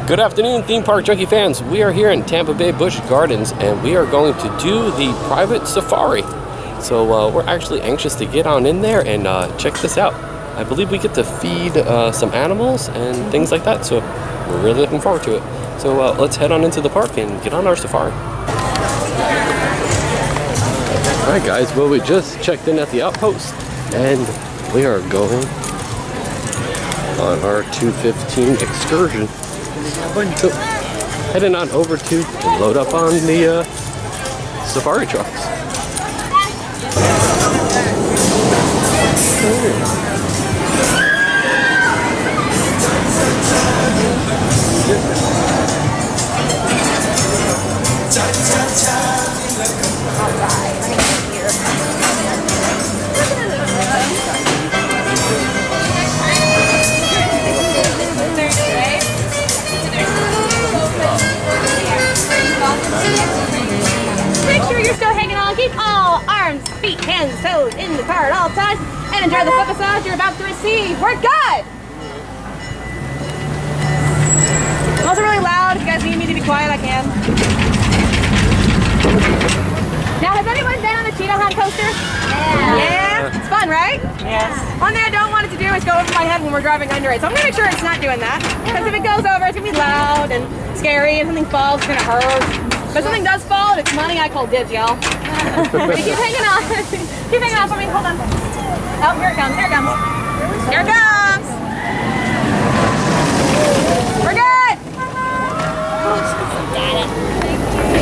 Good afternoon, theme park junkie fans. We are here in Tampa Bay Busch Gardens and we are going to do the private safari. So we're actually anxious to get on in there and check this out. I believe we get to feed some animals and things like that, so we're really looking forward to it. So let's head on into the park and get on our safari. Alright guys, well we just checked in at the outpost and we are going on our 2:15 excursion. So, heading on over to load up on the safari trucks. Make sure you're still hanging on. Keep all arms, feet, hands, toes in the car at all times. And enjoy the foot massage you're about to receive. We're good! I'm also really loud. If you guys need me to be quiet, I can. Now, has anyone been on the cheetah hunt coaster? Yeah. It's fun, right? Yes. One thing I don't want it to do is go over my head when we're driving under it. So I'm going to make sure it's not doing that. Because if it goes over, it's going to be loud and scary, and something falls, it's going to hurt. But if something does fall, and it's money, I call dibs, y'all. Keep hanging on. Keep hanging on for me. Hold on. Oh, here it comes. Here it comes. Here it comes. We're good.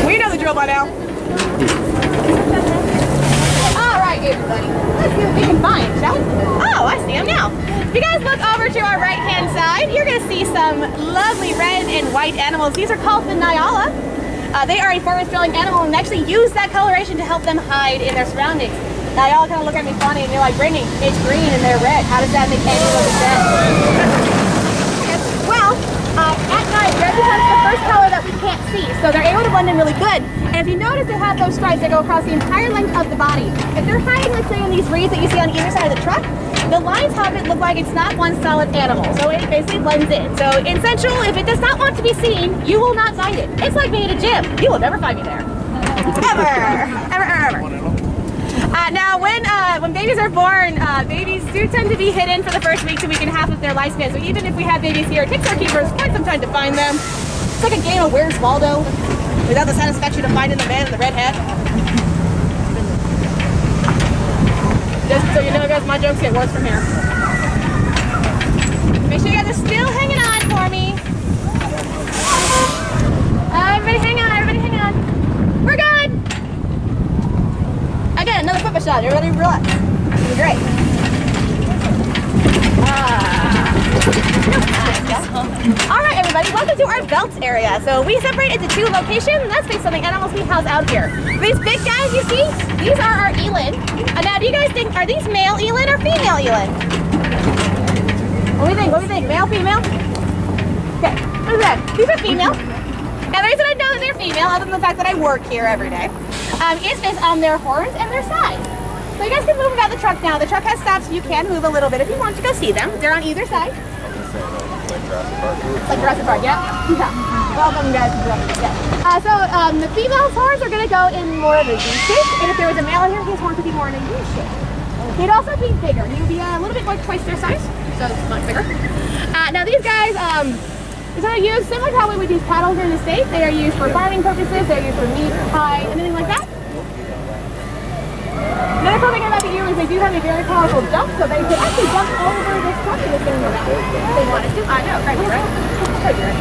We know the drill by now. All right, everybody. Let's see what we can find, shall we? Oh, I see them now. If you guys look over to our right-hand side, you're going to see some lovely red and white animals. These are called Vignola. They are a forest-dwelling animal and actually use that coloration to help them hide in their surroundings. Now, y'all kind of look at me funny and you're like, Brittany, it's green and they're red. How does that make any of sense? Well, at night, red becomes the first color that we can't see, so they're able to blend in really good. And if you notice, they have those stripes that go across the entire length of the body. If they're hiding, let's say, in these reeds that you see on either side of the truck, the lines help it look like it's not one solid animal, so it basically blends in. So in Central, if it does not want to be seen, you will not find it. It's like being at a gym. You will never find me there. Ever. Now, when babies are born, babies do tend to be hidden for the first week to week and a half of their lifespan. So even if we have babies here, it takes our keepers quite some time to find them. It's like a game of Where's Waldo, without the satisfaction of finding the man in the red hat. Just so you know, guys, my jokes get worse from here. Make sure you guys are still hanging on for me. Everybody hang on, everybody hang on. We're good. Again, another foot massage. Everybody relax. This is great. All right, everybody, welcome to our belt area. So we separate into two locations, and that's based on the animals we house out here. These big guys you see, these are our eland. Now, do you guys think, are these male eland or female eland? What do you think? What do you think? Male, female? Okay, what is that? These are female. And the reason I know that they're female, other than the fact that I work here every day, is based on their horns and their size. So you guys can move about the truck now. The truck has stops, so you can move a little bit if you want to go see them. They're on either side. Like Jurassic Park, yeah? Yeah. Welcome, guys, to Jurassic Park. Yeah. The female's horns are going to go in more of a V shape, and if there was a male here, his horns would be more in a U shape. He'd also be bigger. He would be a little bit like twice their size, so it's much bigger. Now these guys, these are used similar to how we would use paddles here in the States. They are used for farming purposes. They're used for meat, pie, anything like that. Another cool thing about the earrings, they do have a very powerful jump, so they could actually jump over this truck and this thing around if they wanted to. I know, crazy, right? Crazy, right?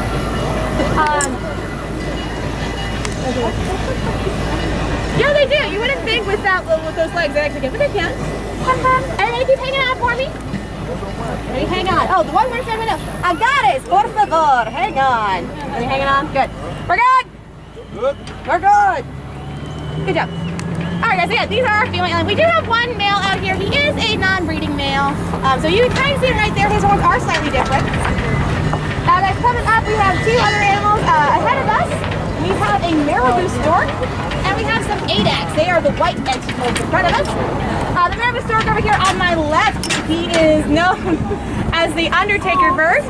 Yeah, they do. You wouldn't think with those legs they actually can, but they can. Everybody keep hanging on for me. Ready, hang on. Oh, the one more second. Agares, por favor. Hang on. Are you hanging on? Good. We're good. Good. We're good. Good job. Alright guys, so yeah, these are our female eland. We do have one male out here. He is a non-breeding male. So you can kind of see it right there. His horns are slightly different. Guys, coming up, we have two other animals ahead of us. We have a marabou stork, and we have some adax. They are the white tentacles in front of us. The marabou stork over here on my left, he is known as the Undertaker bird.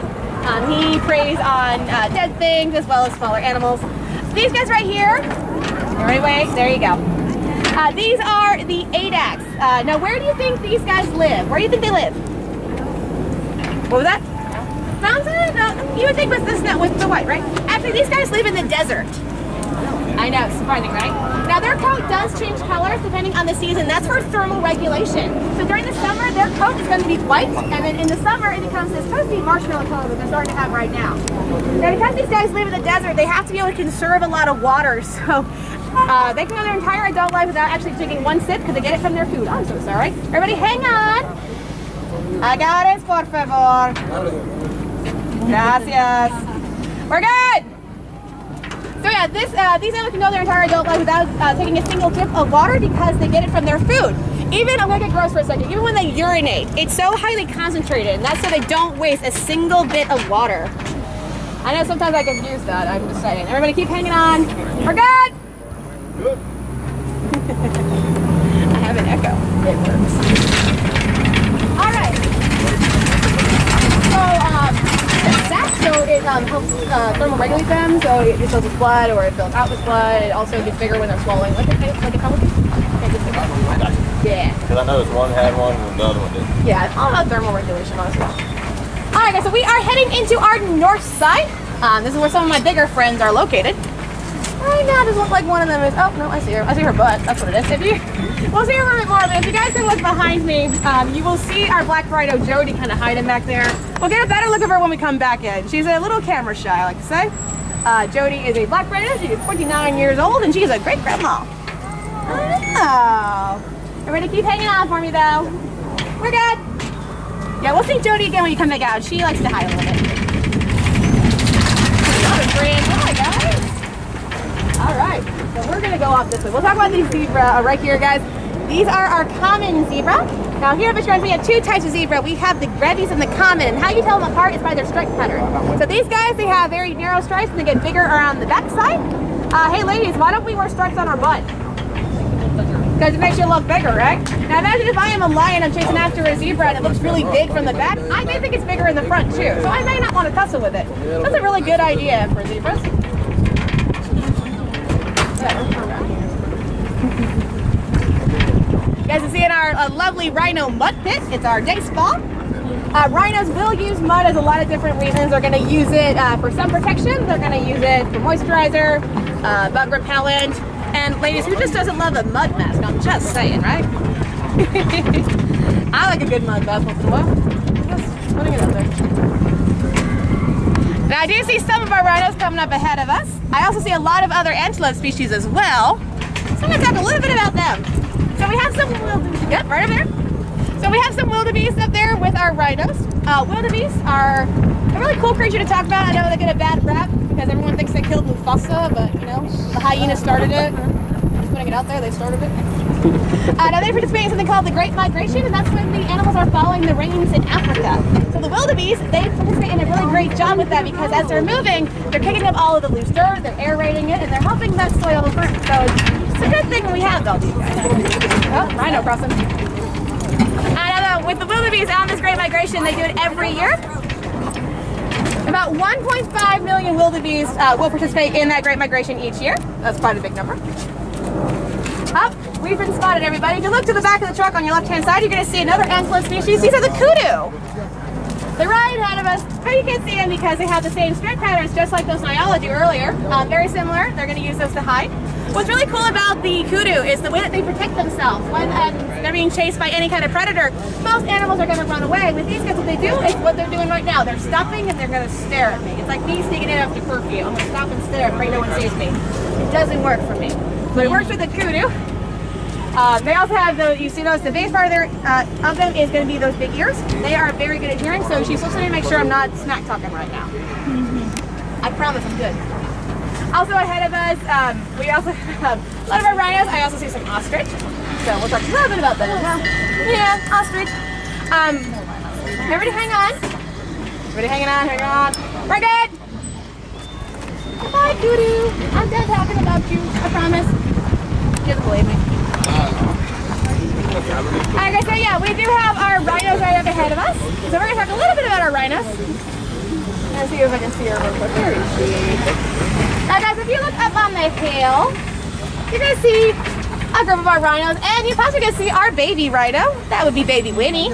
He preys on dead things as well as smaller animals. These guys right here, wait, there you go. These are the Adax. Now, where do you think these guys live? Where do you think they live? What was that? Mountain? No, you would think with this, with the white, right? Actually, these guys live in the desert. I know, it's surprising, right? Now, their coat does change colors depending on the season. That's for thermal regulation. So during the summer, their coat is going to be white, and then in the summer, it becomes this toasty marshmallow color that they're starting to have right now. Now, because these guys live in the desert, they have to be able to conserve a lot of water. So they can go their entire adult life without actually taking one sip because they get it from their food. I'm so sorry. Everybody, hang on. Agares, por favor. Gracias. We're good. So yeah, these animals can go their entire adult life without taking a single sip of water because they get it from their food. Even, I'm gonna get gross for a second, even when they urinate, it's so highly concentrated, and that's so they don't waste a single bit of water. I know sometimes I confuse that, I'm just saying. Everybody keep hanging on. We're good. Good. I have an echo. It works. All right. So it helps thermoregulate them, so it fills with blood or it fills out with blood. It also gets bigger when they're swallowing like a pelican. Yeah. Because I noticed one had one and the other one didn't. Yeah, it's all about thermal regulation, honestly. All right, guys, so we are heading into our north side. This is where some of my bigger friends are located. Right now, doesn't look like one of them is. Oh no, I see her. I see her butt. That's what it is. We'll see her a little bit more. But if you guys can look behind me, you will see our black Rhino Jody kind of hiding back there. We'll get a better look of her when we come back in. She's a little camera shy, I like to say. Jody is a black Rhino. She's 29 years old, and she's a great grandma. Oh, everybody keep hanging on for me though. We're good. Yeah, we'll see Jody again when you come back out. She likes to hide a little bit. Hi, guys. All right, so we're gonna go off this way. We'll talk about these zebra right here, guys. These are our common zebra. Now here at Busch Gardens, we have two types of zebra. We have the Giraffes and the common, and how you tell them apart is by their stripe pattern. So these guys, they have very narrow stripes and they get bigger around the back side. Hey ladies, why don't we wear stripes on our butt? Because it makes you look bigger, right? Now imagine if I am a lion, I'm chasing after a zebra and it looks really big from the back. I may think it's bigger in the front too, so I may not want to tussle with it. That's a really good idea for zebras. You guys are seeing our lovely Rhino mud pit. It's our day spa. Rhinos will use mud as a lot of different reasons. They're going to use it for sun protection. They're going to use it for moisturizer, bug repellent. And ladies, who just doesn't love a mud mask? I'm just saying, right? I like a good mud bath once in a while. Just putting it out there. Now I do see some of our rhinos coming up ahead of us. I also see a lot of other antelope species as well. So I'm going to talk a little bit about them. So we have some wildebeest, yep, right over there. So we have some wildebeest up there with our rhinos. Wildebeest are a really cool creature to talk about. I know they get a bad rap because everyone thinks they killed Mufasa, but you know, the hyena started it. Just putting it out there, they started it. Now they participate in something called the Great Migration, and that's when the animals are following the rains in Africa. So the wildebeest, they participate in a really great job with that because as they're moving, they're picking up all of the loose dirt, they're aerating it, and they're helping that soil firm. So it's a good thing when we have all these guys. Oh, rhino crossing. With the wildebeest on this Great Migration, they do it every year. About 1.5 million wildebeest will participate in that Great Migration each year. That's quite a big number. Up, we've been spotted, everybody. If you look to the back of the truck on your left-hand side, you're going to see another antelope species. These are the kudu. They're right ahead of us. But you can see them because they have the same stripe patterns, just like those Nyala do earlier. Very similar. They're going to use those to hide. What's really cool about the kudu is the way that they protect themselves. When they're being chased by any kind of predator, most animals are going to run away. With these guys, what they do is what they're doing right now. They're stopping and they're going to stare at me. It's like me sneaking in after curfew. I'm going to stop and stare and pray no one sees me. It doesn't work for me. But it works with the kudu. They also have you see those, the base part of them is going to be those big ears. They are very good at hearing, so she's listening to make sure I'm not smack talking right now. I promise I'm good. Also ahead of us, we also have a lot of our rhinos. I also see some ostrich. So we'll talk a little bit about that as well. Yeah, ostrich. Everybody hang on. Everybody hanging on, hang on. We're good. Bye, Kudu. I'm done talking about you, I promise. You doesn't believe me. Alright guys, so yeah, we do have our rhinos right up ahead of us. So we're going to talk a little bit about our rhinos. see if I can see her real quick. Where is she? Now guys, if you look up on the hill, you're gonna see a group of our rhinos, and you're possibly gonna see our baby rhino. That would be baby Winnie.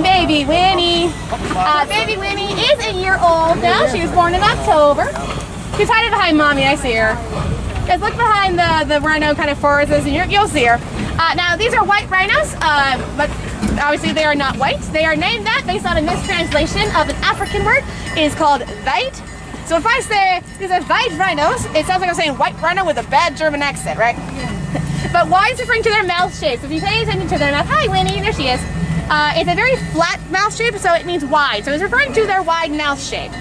Baby Winnie. Baby Winnie is a year old now. She was born in October. She's hiding behind mommy. I see her. Just look behind the rhino kind of forests, and you'll see her. Now these are white rhinos, but obviously they are not white. They are named that based on a mistranslation of an African word. It is called white. So if I say these are white rhinos, it sounds like I'm saying white rhino with a bad German accent, right? Yeah. But why is referring to their mouth shape. So if you pay attention to their mouth, hi Winnie, there she is. It's a very flat mouth shape, so it means wide. So it's referring to their wide mouth shape.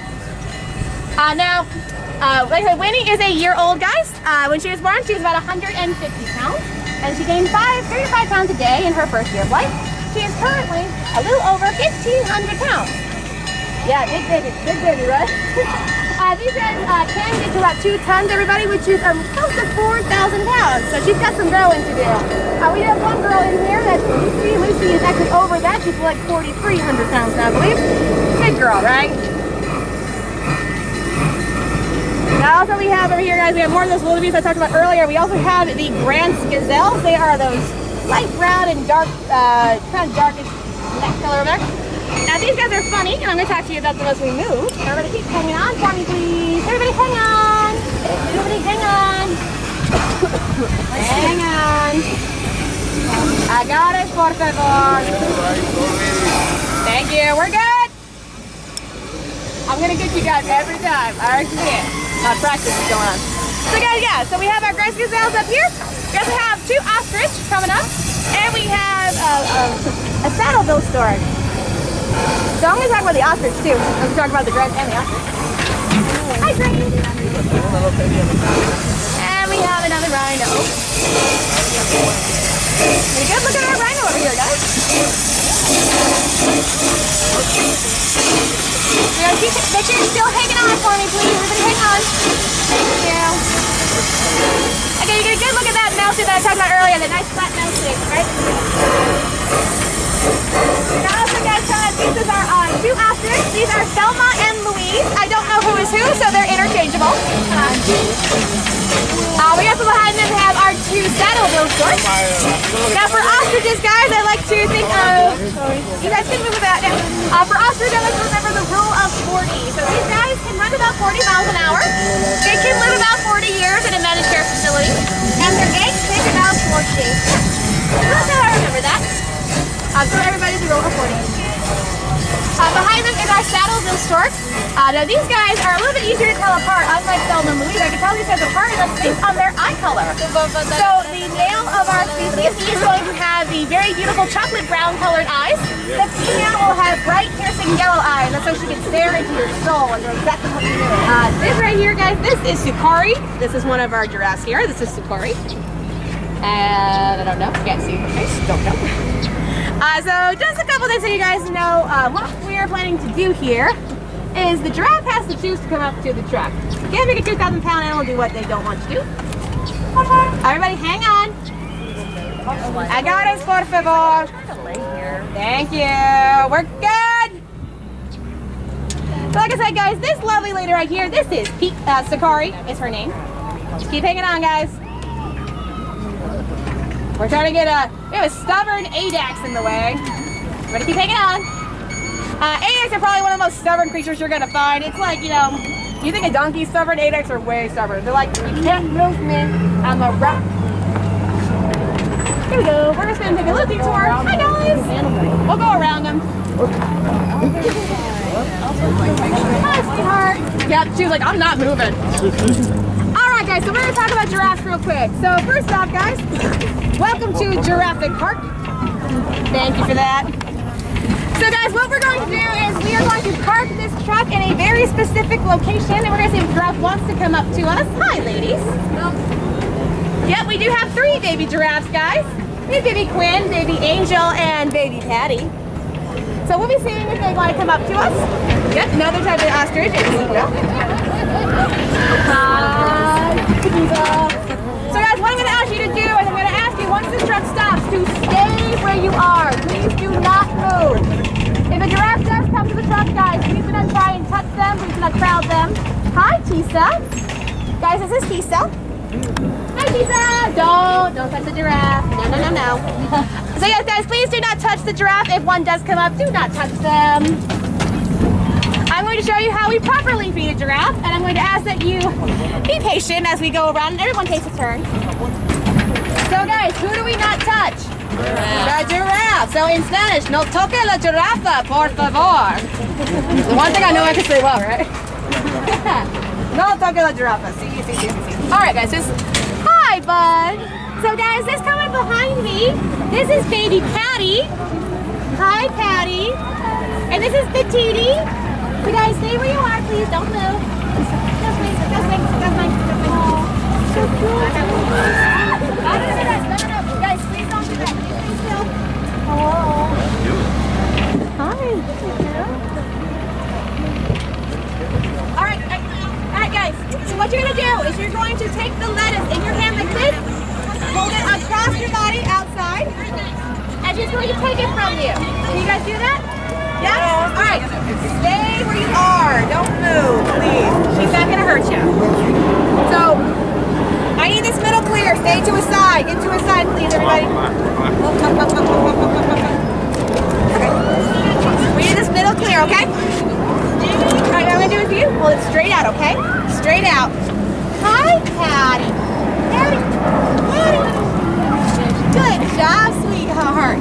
Now, like I said, Winnie is a year old, guys. When she was born, she was about 150 pounds, and she gained 35 pounds a day in her first year of life. She is currently a little over 1,500 pounds. Yeah, big baby, right? These guys can get to about 2 tons, everybody, which is close to 4,000 pounds. So she's got some growing to do. We have one girl in here that's Lucy. Lucy is actually over that. She's like 4,300 pounds now, I believe. Big girl, right? Now also we have over here, guys, we have more of those wildebeests I talked about earlier. We also have the Grant's gazelles. They are those light brown and dark, kind of darkish black color over there. Now these guys are funny, and I'm going to talk to you about them as we move. Everybody keep hanging on for me, please. Everybody hang on. Everybody hang on. Hang on. I got it, por favor. Thank you. We're good. I'm going to get you guys every time. I already see it. Practice is going on. So guys, yeah, so we have our Grant's gazelles up here. We also have 2 ostrich coming up. And we have a saddle-bill stork. So I'm going to talk about the ostrich too. I'm going to talk about the Grant and the ostrich. Hi, Grant. And we have another rhino. Pretty good. Look at our rhino over here, guys. Make sure you're still hanging on for me, please. Everybody hang on. Thank you. Okay, you get a good look at that mouse that I talked about earlier, the nice flat mouse shape, right? Now also, guys, these are 2 ostriches. These are Selma and Louise. I don't know who is who, so they're interchangeable. We also behind them have our 2 saddle-bill storks. Now for ostriches, guys, I like to think of, you guys can move that now. For ostriches, I like to remember the rule of 40. So these guys can run about 40 miles an hour. They can live about 40 years in a managed care facility. And their eggs take about 4 days. That's how I remember that. So everybody's a rule of 40. Behind them is our saddle-bill stork. Now these guys are a little bit easier to tell apart, unlike Selma and Louise. I can tell these guys apart based on their eye color. So the male of our species is going to have the very beautiful chocolate brown colored eyes. The female will have bright piercing yellow eyes. That's so she can stare into your soul and know exactly what you're doing. This right here, guys, this is Sukari. This is one of our giraffes here. This is Sukari. And I don't know. Can't see her face. Don't know. So just a couple things so you guys know what we are planning to do here is the giraffe has to choose to come up to the truck. You can't make a 2,000-pound animal do what they don't want to do. Everybody hang on. I got it, por favor. Thank you. We're good. So like I said, guys, this lovely lady right here, this is Sakari is her name. Just keep hanging on, guys. We're trying to get we have a stubborn Adax in the way. We're gonna keep hanging on. Adax are probably one of the most stubborn creatures you're gonna find. It's like, you know, you think a donkey's stubborn? Adax are way stubborn. They're like, you can't move me, I'm a rock. Here we go. We're just gonna take a little detour. Hi guys. We'll go around them. Hi, sweetheart. Yep, she was like, I'm not moving. Alright guys, so we're gonna talk about giraffes real quick. So first off, guys, welcome to Giraffic Park. Thank you for that. So guys, what we're going to do is we are going to park this truck in a very specific location, and we're going to see if giraffe wants to come up to us. Hi, ladies. Yep, we do have 3 baby giraffes, guys. We have baby Quinn, baby Angel, and baby Patty. So we'll be seeing if they want to come up to us. Yep, another type of ostrich. So guys, what I'm going to ask you to do is I'm going to ask you, once this truck stops, to stay where you are. Please do not move. If a giraffe does come to the truck, guys, please do not try and touch gonna crowd them. Hi, Tisa. Guys, this is Tisa. Hi, Tisa. Don't touch the giraffe. No. So yes, guys, please do not touch the giraffe. If one does come up, do not touch them. I'm going to show you how we properly feed a giraffe, and I'm going to ask that you be patient as we go around and everyone takes a turn. So guys, who do we not touch? The giraffe. So in Spanish, no toque la jirafa, por favor. The one thing I know I can say well, right? No toque la jirafa. See. All right, guys. Hi, bud. So guys, this coming behind me, this is baby Patty. Hi, Patty. And this is Petite. So guys, stay where you are, please. Don't move. Just wait. So cute. No. Guys, please don't do that. Please still. Hello. Hi. All right, guys. So what you're gonna do is you're going to take the lettuce in your hand like this, hold it across your body outside, and she's going to take it from you. Can you guys do that? Yes? All right. Stay where you are. Don't move, please. She's not gonna hurt you. So I need this middle clear. Stay to a side. Get to a side, please, everybody. Okay. We need this middle clear, okay? All right, what I'm gonna do with you, pull it straight out, okay? Straight out. Hi, Patty. Good job, sweetheart.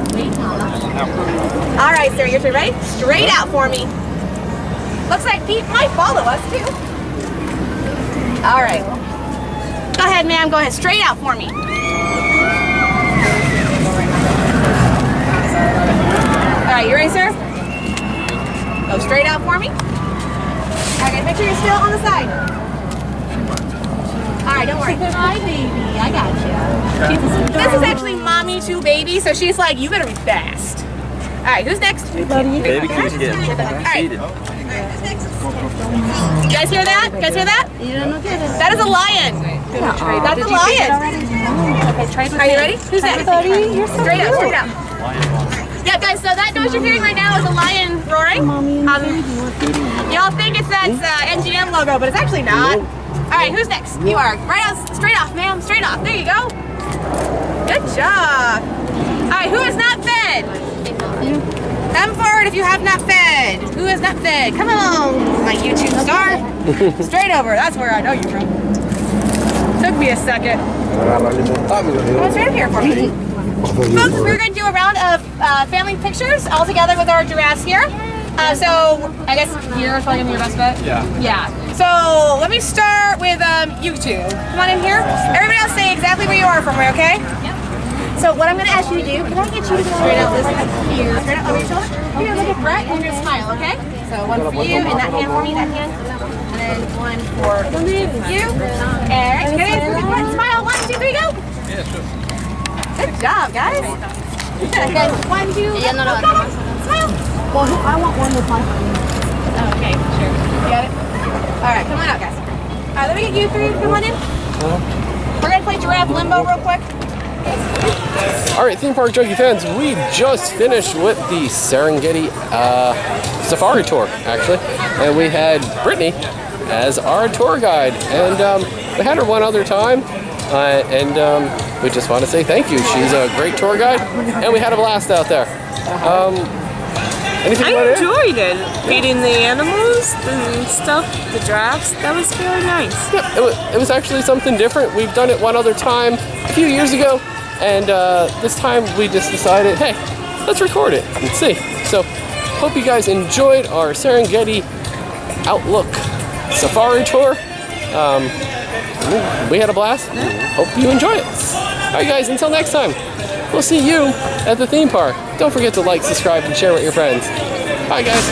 All right, sir, your turn. Ready? Straight out for me. Looks like Pete might follow us, too. All right. Go ahead, ma'am. Go ahead. Straight out for me. All right, you ready, sir? Go straight out for me. All right, make sure you're still on the side. All right, don't worry. Hi, baby. I got you. This is actually mommy to baby, so she's like, you better be fast. All right, who's next? Baby keeps getting seated. You guys hear that? That is a lion. That's a lion. Are you ready? Who's next? Straight out. Yeah, guys, so that noise you're hearing right now is a lion roaring. Y'all think it's that NGM logo, but it's actually not. All right, who's next? You are. Right out, straight off, ma'am. Straight off. There you go. Good job. All right, who is not fed? Come forward if you have not fed. Who has not fed? Come on, my YouTube star. Straight over. That's where I know you from. Took me a second. Come on, straight up here for me. Folks, we're going to do a round of family pictures all together with our giraffes here. So I guess you're probably gonna be your best bet. Yeah. So let me start with you two. Come on in here. Everybody else say exactly where you are from, okay? Yep. So what I'm gonna ask you to do, can I get you to straight out this here, straight out over your shoulder? You're gonna look at Brett and you're gonna smile, okay? So one for you, and that hand for me, that hand, and then one for you. Eric, okay? Smile. 1, 2, 3, go. Yeah, sure. Good job, guys. Okay, 1, 2, smile. Well, I want one with my phone. Oh, okay, sure. You got it? All right, come on out, guys. All right, let me get you three. Come on in. We're going to play giraffe limbo real quick. All right, theme park junkie fans, we just finished with the Serengeti safari tour, actually. And we had Brittany as our tour guide. And we had her one other time. We just want to say thank you. She's a great tour guide. And we had a blast out there. I enjoyed it. Feeding the animals and stuff, the giraffes. That was very nice. Yeah, it was actually something different. We've done it one other time a few years ago, and this time we just decided, hey, let's record it and see. So, hope you guys enjoyed our Serengeti Outlook Safari Tour. We had a blast. Hope you enjoy it. All right, guys, until next time. We'll see you at the theme park. Don't forget to like, subscribe, and share with your friends. Bye, guys.